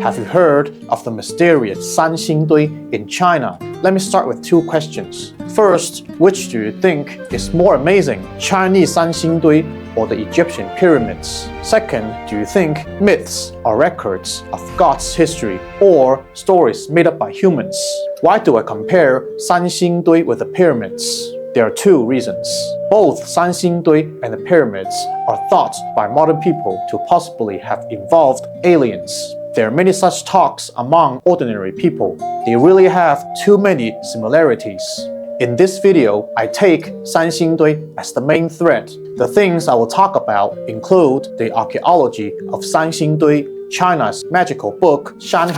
Have you heard of the mysterious Sanxingdui in China? Let me start with two questions. First, which do you think is more amazing, Chinese Sanxingdui or the Egyptian pyramids? Second, do you think myths are records of God's history or stories made up by humans? Why do I compare Sanxingdui with the pyramids? There are two reasons. Both Sanxingdui and the pyramids are thought by modern people to possibly have involved aliens. There are many such talks among ordinary people. They really have too many similarities. In this video, I take Sanxingdui as the main thread. The things I will talk about include the archaeology of Sanxingdui, China's magical book Shang,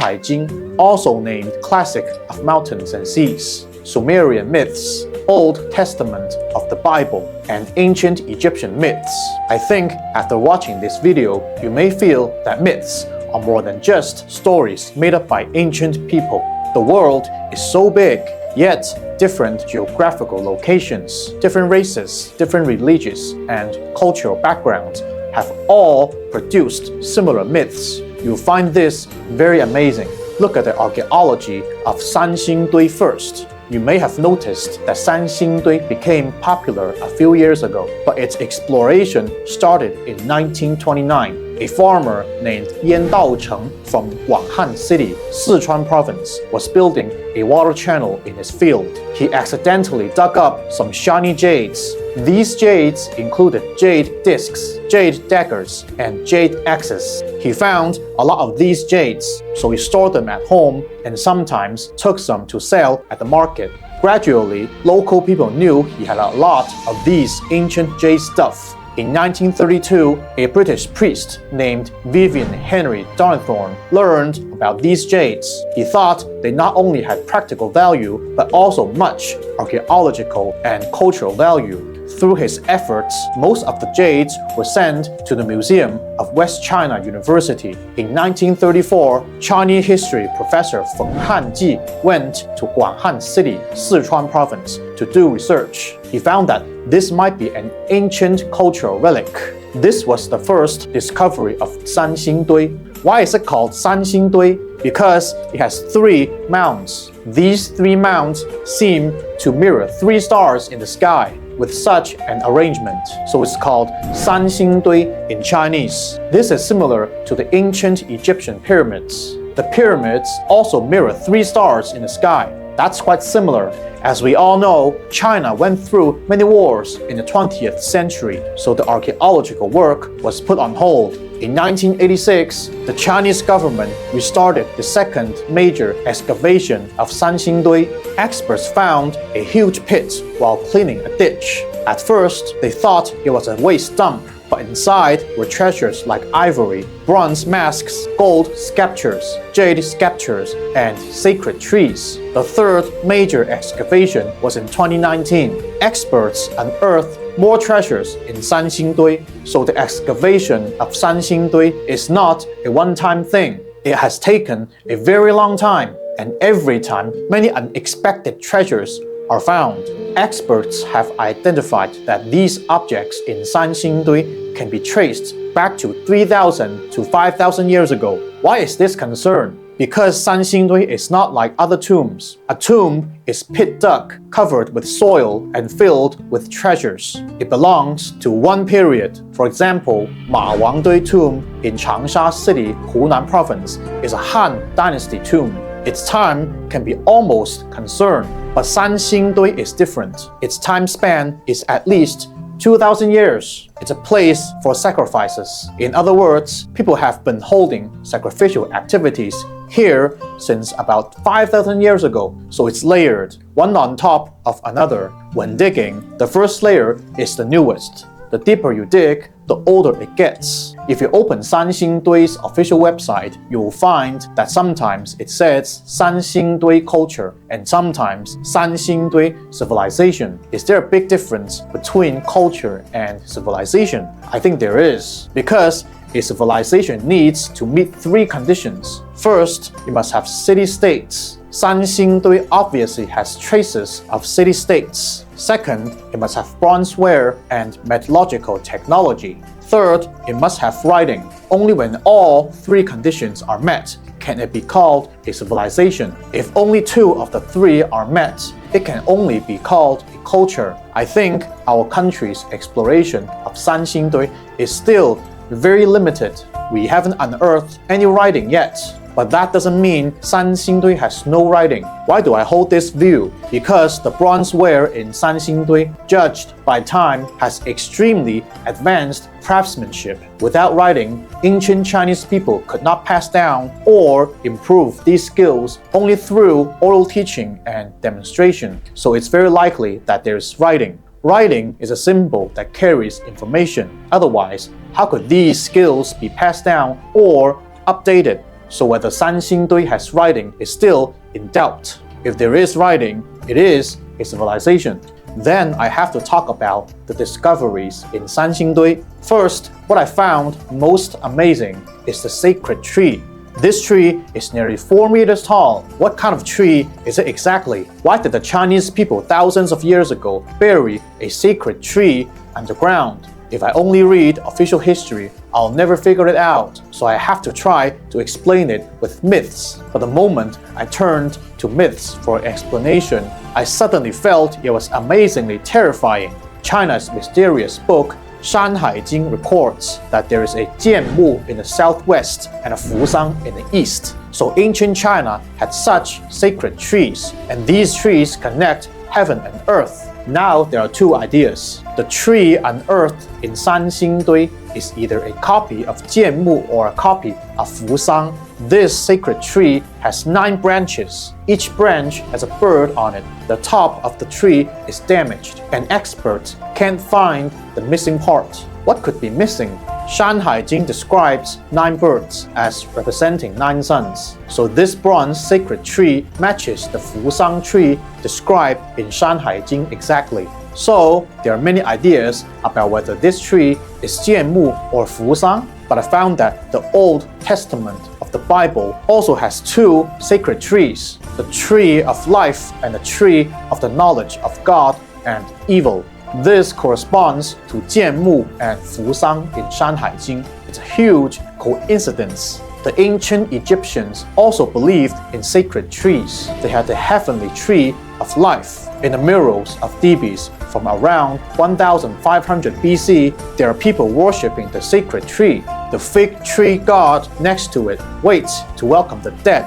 also named Classic of Mountains and Seas, Sumerian myths, Old Testament of the Bible, and ancient Egyptian myths. I think after watching this video, you may feel that myths are more than just stories made up by ancient people. The world is so big, yet different geographical locations, different races, different religious and cultural backgrounds have all produced similar myths. You'll find this very amazing. Look at the archaeology of Sanxingdui first. You may have noticed that Sanxingdui became popular a few years ago, but its exploration started in 1929. A farmer named Yan Daocheng from Guanghan City, Sichuan Province, was building a water channel in his field. He accidentally dug up some shiny jades. These jades included jade discs, jade daggers, and jade axes. He found a lot of these jades, so he stored them at home and sometimes took some to sell at the market. Gradually, local people knew he had a lot of these ancient jade stuff. In 1932, a British priest named Vivian Henry Donnithorne learned about these jades. He thought they not only had practical value, but also much archaeological and cultural value. Through his efforts, most of the jades were sent to the Museum of West China University. In 1934, Chinese history professor Feng Hanji went to Guanghan City, Sichuan Province, to do research. He found that this might be an ancient cultural relic. This was the first discovery of Sanxingdui. Why is it called Sanxingdui? Because it has three mounds. These three mounds seem to mirror three stars in the sky with such an arrangement, so it's called Sanxingdui in Chinese. This is similar to the ancient Egyptian pyramids. The pyramids also mirror three stars in the sky. That's quite similar. As we all know, China went through many wars in the 20th century, so the archaeological work was put on hold. In 1986, the Chinese government restarted the second major excavation of Sanxingdui. Experts found a huge pit while cleaning a ditch. At first, they thought it was a waste dump, but inside were treasures like ivory, bronze masks, gold sculptures, jade sculptures, and sacred trees. The third major excavation was in 2019. Experts unearthed more treasures in Sanxingdui, so the excavation of Sanxingdui is not a one-time thing. It has taken a very long time, and every time many unexpected treasures are found. Experts have identified that these objects in Sanxingdui can be traced back to 3,000 to 5,000 years ago. Why is this concern? Because Sanxingdui is not like other tombs. A tomb is pit dug, covered with soil, and filled with treasures. It belongs to one period. For example, Ma Wangdui tomb in Changsha City, Hunan Province, is a Han Dynasty tomb. Its time can be almost concerned, but Sanxingdui is different. Its time span is at least 2,000 years. It's a place for sacrifices. In other words, people have been holding sacrificial activities here since about 5,000 years ago, so it's layered, one on top of another. When digging, the first layer is the newest. The deeper you dig, the older it gets. If you open Sanxingdui's official website, you will find that sometimes it says Sanxingdui culture and sometimes Sanxingdui civilization. Is there a big difference between culture and civilization? I think there is, because a civilization needs to meet three conditions. First, it must have city-states. Sanxingdui obviously has traces of city-states. Second, it must have bronzeware and metallurgical technology. Third, it must have writing. Only when all three conditions are met can it be called a civilization? If only 2 of the 3 are met, it can only be called a culture. I think our country's exploration of Sanxingdui is still very limited. We haven't unearthed any writing yet. But that doesn't mean Sanxingdui has no writing. Why do I hold this view? Because the bronzeware in Sanxingdui, judged by time, has extremely advanced craftsmanship. Without writing, ancient Chinese people could not pass down or improve these skills only through oral teaching and demonstration. So it's very likely that there's writing. Writing is a symbol that carries information. Otherwise, how could these skills be passed down or updated? So whether Sanxingdui has writing is still in doubt. If there is writing, it is a civilization. Then I have to talk about the discoveries in Sanxingdui. First, what I found most amazing is the sacred tree. This tree is nearly 4 meters tall. What kind of tree is it exactly? Why did the Chinese people thousands of years ago bury a sacred tree underground? If I only read official history, I'll never figure it out, so I have to try to explain it with myths. But the moment I turned to myths for explanation, I suddenly felt it was amazingly terrifying. China's mysterious book, Shang records that there is a Jianmu in the southwest and a Fusang in the east. So ancient China had such sacred trees, and these trees connect heaven and earth. Now there are 2 ideas. The tree unearthed in Sanxingdui is either a copy of Jianmu or a copy of Fusang. This sacred tree has 9 branches. Each branch has a bird on it. The top of the tree is damaged, and experts can't find the missing part. What could be missing? Shanghai Jing describes 9 birds as representing 9 suns. So this bronze sacred tree matches the Fusang tree described in Shanghai Jing exactly. So there are many ideas about whether this tree is Jianmu or Fusang, but I found that the Old Testament of the Bible also has 2 sacred trees, the tree of life and the tree of the knowledge of God and evil. This corresponds to Jianmu and Fusang in Shanghai Jing. It's a huge coincidence. The ancient Egyptians also believed in sacred trees. They had the heavenly tree of life. In the murals of Thebes from around 1500 BC, there are people worshipping the sacred tree. The fig tree god next to it waits to welcome the dead.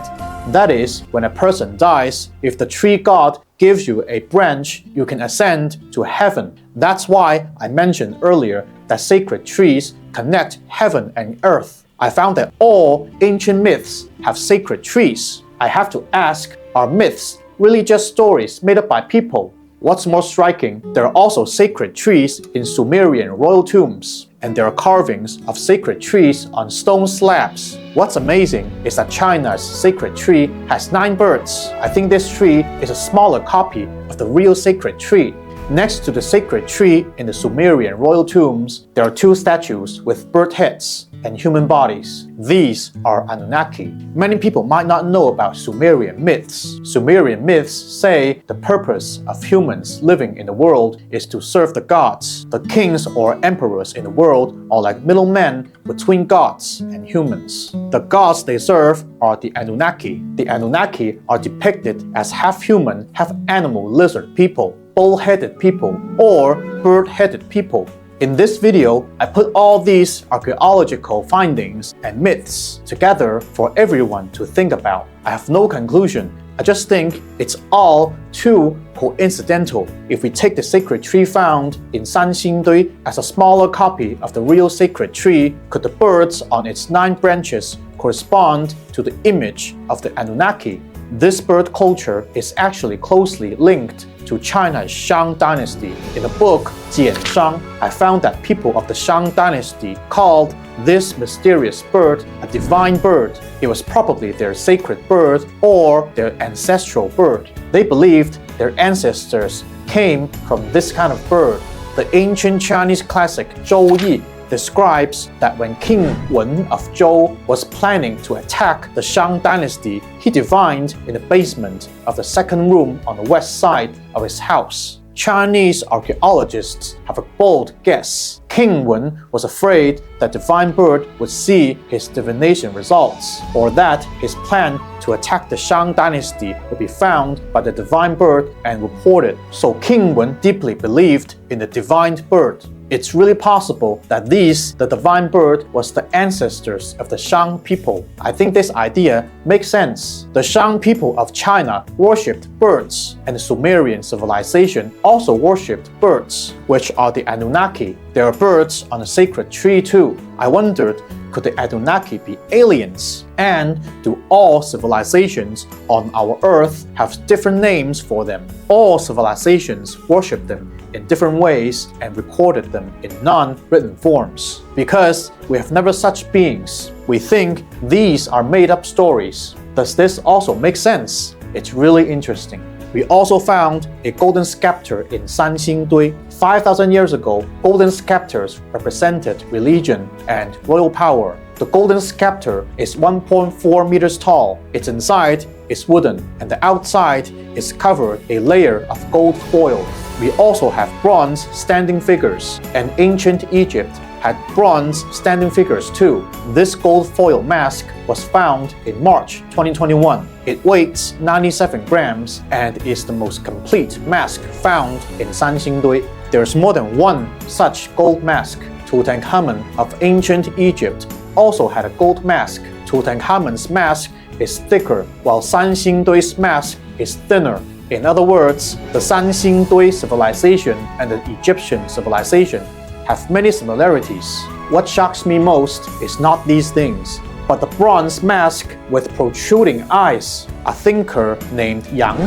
That is, when a person dies, if the tree god gives you a branch, you can ascend to heaven. That's why I mentioned earlier that sacred trees connect heaven and earth. I found that all ancient myths have sacred trees. I have to ask, are myths really just stories made up by people? What's more striking, there are also sacred trees in Sumerian royal tombs, and there are carvings of sacred trees on stone slabs. What's amazing is that China's sacred tree has 9 birds. I think this tree is a smaller copy of the real sacred tree. Next to the sacred tree in the Sumerian royal tombs, there are 2 statues with bird heads and human bodies. These are Anunnaki. Many people might not know about Sumerian myths. Sumerian myths say the purpose of humans living in the world is to serve the gods. The kings or emperors in the world are like middlemen between gods and humans. The gods they serve are the Anunnaki. The Anunnaki are depicted as half human, half animal lizard people, bull-headed people, or bird-headed people. In this video, I put all these archaeological findings and myths together for everyone to think about. I have no conclusion. I just think it's all too coincidental. If we take the sacred tree found in Sanxingdui as a smaller copy of the real sacred tree, could the birds on its 9 branches correspond to the image of the Anunnaki? This bird culture is actually closely linked to China's Shang Dynasty. In the book Shang, I found that people of the Shang Dynasty called this mysterious bird a divine bird. It was probably their sacred bird or their ancestral bird. They believed their ancestors came from this kind of bird. The ancient Chinese classic Zhou Yi describes that when King Wen of Zhou was planning to attack the Shang Dynasty, he divined in the basement of the second room on the west side of his house. Chinese archaeologists have a bold guess. King Wen was afraid that Divine Bird would see his divination results, or that his plan to attack the Shang Dynasty would be found by the Divine Bird and reported. So King Wen deeply believed in the Divine Bird. It's really possible that the Divine Bird, was the ancestors of the Shang people. I think this idea makes sense. The Shang people of China worshipped birds, and the Sumerian civilization also worshipped birds, which are the Anunnaki. There are birds on a sacred tree too. I wondered, could the Anunnaki be aliens? And do all civilizations on our Earth have different names for them? All civilizations worship them in different ways and recorded them in non-written forms. Because we have never such beings, we think these are made-up stories. Does this also make sense? It's really interesting. We also found a golden scepter in Sanxingdui. 5,000 years ago, golden scepters represented religion and royal power. The golden scepter is 1.4 meters tall. Its inside is wooden, and the outside is covered a layer of gold foil. We also have bronze standing figures, and ancient Egypt had bronze standing figures too. This gold foil mask was found in March 2021. It weighs 97 grams and is the most complete mask found in Sanxingdui. There's more than one such gold mask. Tutankhamun of ancient Egypt also had a gold mask. Tutankhamun's mask is thicker, while Sanxingdui's mask is thinner. In other words, the Sanxingdui civilization and the Egyptian civilization have many similarities. What shocks me most is not these things, but the bronze mask with protruding eyes. A thinker named Yang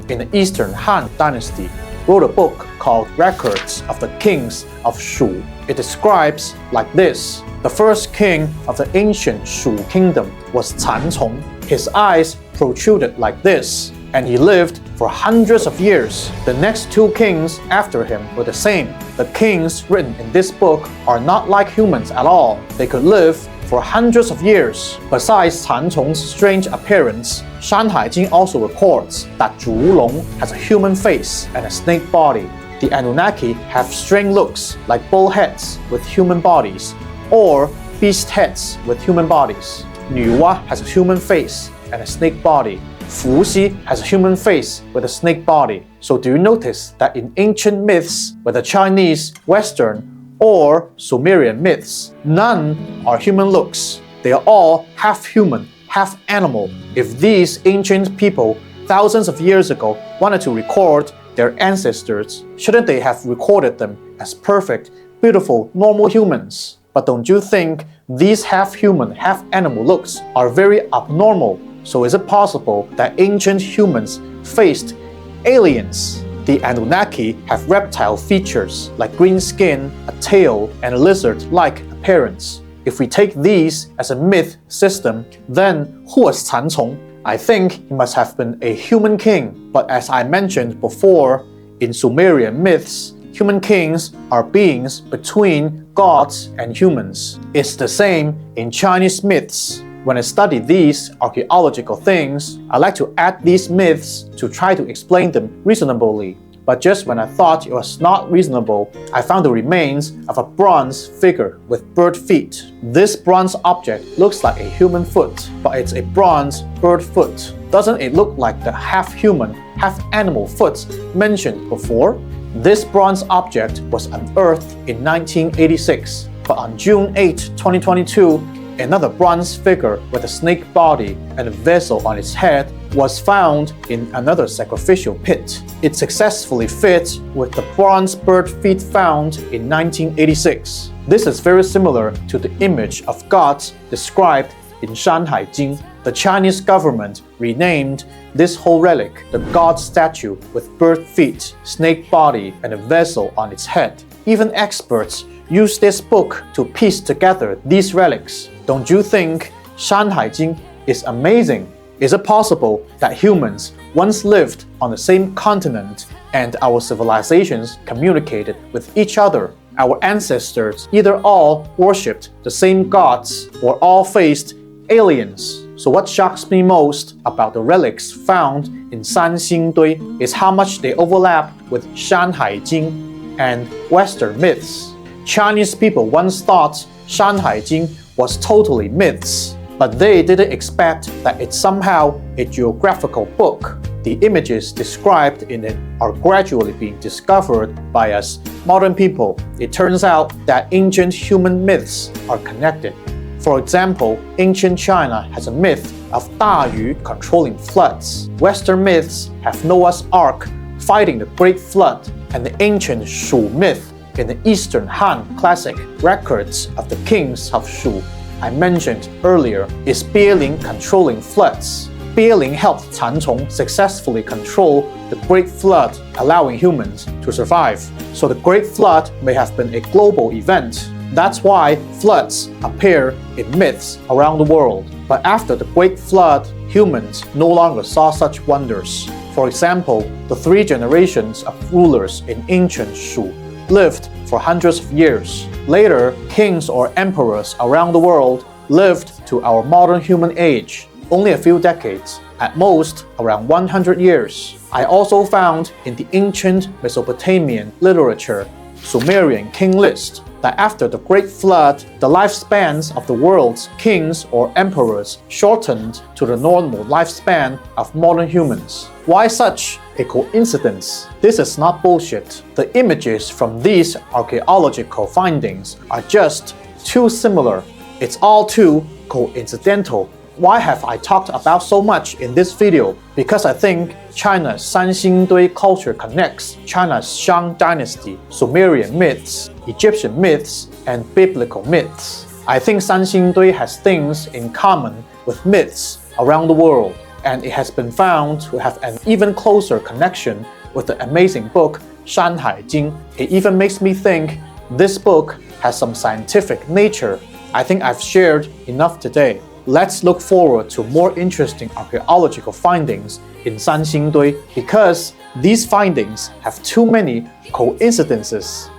in the Eastern Han Dynasty wrote a book called Records of the Kings of Shu. It describes like this. The first king of the ancient Shu kingdom was Cancong. His eyes protruded like this, and he lived for hundreds of years. The next two kings after him were the same. The kings written in this book are not like humans at all. They could live for hundreds of years. Besides Cancong's strange appearance, Shan Haijing also records that Zhu Long has a human face and a snake body. The Anunnaki have strange looks like bull heads with human bodies, or beast heads with human bodies. Nuwa has a human face and a snake body. Fuxi has a human face with a snake body. So do you notice that in ancient myths, whether Chinese, Western, or Sumerian myths, none are human looks. They are all half human, half animal. If these ancient people, thousands of years ago, wanted to record their ancestors, shouldn't they have recorded them as perfect, beautiful, normal humans? But don't you think these half-human, half-animal looks are very abnormal? So is it possible that ancient humans faced aliens? The Anunnaki have reptile features like green skin, a tail, and a lizard-like appearance. If we take these as a myth system, then who was Cancong? I think he must have been a human king. But as I mentioned before, in Sumerian myths, human kings are beings between gods and humans. It's the same in Chinese myths. When I study these archaeological things, I like to add these myths to try to explain them reasonably. But just when I thought it was not reasonable, I found the remains of a bronze figure with bird feet. This bronze object looks like a human foot, but it's a bronze bird foot. Doesn't it look like the half-human, half-animal foot mentioned before? This bronze object was unearthed in 1986, but on June 8, 2022, another bronze figure with a snake body and a vessel on its head was found in another sacrificial pit. It successfully fits with the bronze bird feet found in 1986. This is very similar to the image of gods described in Shan Haijing. The Chinese government renamed this whole relic the god statue with bird feet, snake body, and a vessel on its head. Even experts use this book to piece together these relics. Don't you think Shan Haijing is amazing? Is it possible that humans once lived on the same continent and our civilizations communicated with each other? Our ancestors either all worshipped the same gods or all faced aliens. So what shocks me most about the relics found in Sanxingdui is how much they overlap with Shan Haijing and Western myths. Chinese people once thought Shanhaijing was totally myths, but they didn't expect that it's somehow a geographical book. The images described in it are gradually being discovered by us modern people. It turns out that ancient human myths are connected. For example, ancient China has a myth of Da Yu controlling floods. Western myths have Noah's Ark fighting the Great Flood, and the ancient Shu myth in the Eastern Han classic records of the kings of Shu I mentioned earlier is Bieling controlling floods. Bieling helped Can Cong successfully control the Great Flood, allowing humans to survive. So the Great Flood may have been a global event. That's why floods appear in myths around the world. But after the Great Flood, humans no longer saw such wonders. For example, the 3 generations of rulers in ancient Shu lived for hundreds of years. Later, kings or emperors around the world lived to our modern human age, only a few decades, at most around 100 years. I also found in the ancient Mesopotamian literature, Sumerian king list, that after the Great Flood, the lifespans of the world's kings or emperors shortened to the normal lifespan of modern humans. Why such a coincidence? This is not bullshit. The images from these archaeological findings are just too similar. It's all too coincidental. Why have I talked about so much in this video? Because I think China's Sanxingdui culture connects China's Shang Dynasty, Sumerian myths, Egyptian myths, and biblical myths. I think Sanxingdui has things in common with myths around the world, and it has been found to have an even closer connection with the amazing book Shanhaijing. It even makes me think this book has some scientific nature. I think I've shared enough today. Let's look forward to more interesting archaeological findings in Sanxingdui because these findings have too many coincidences.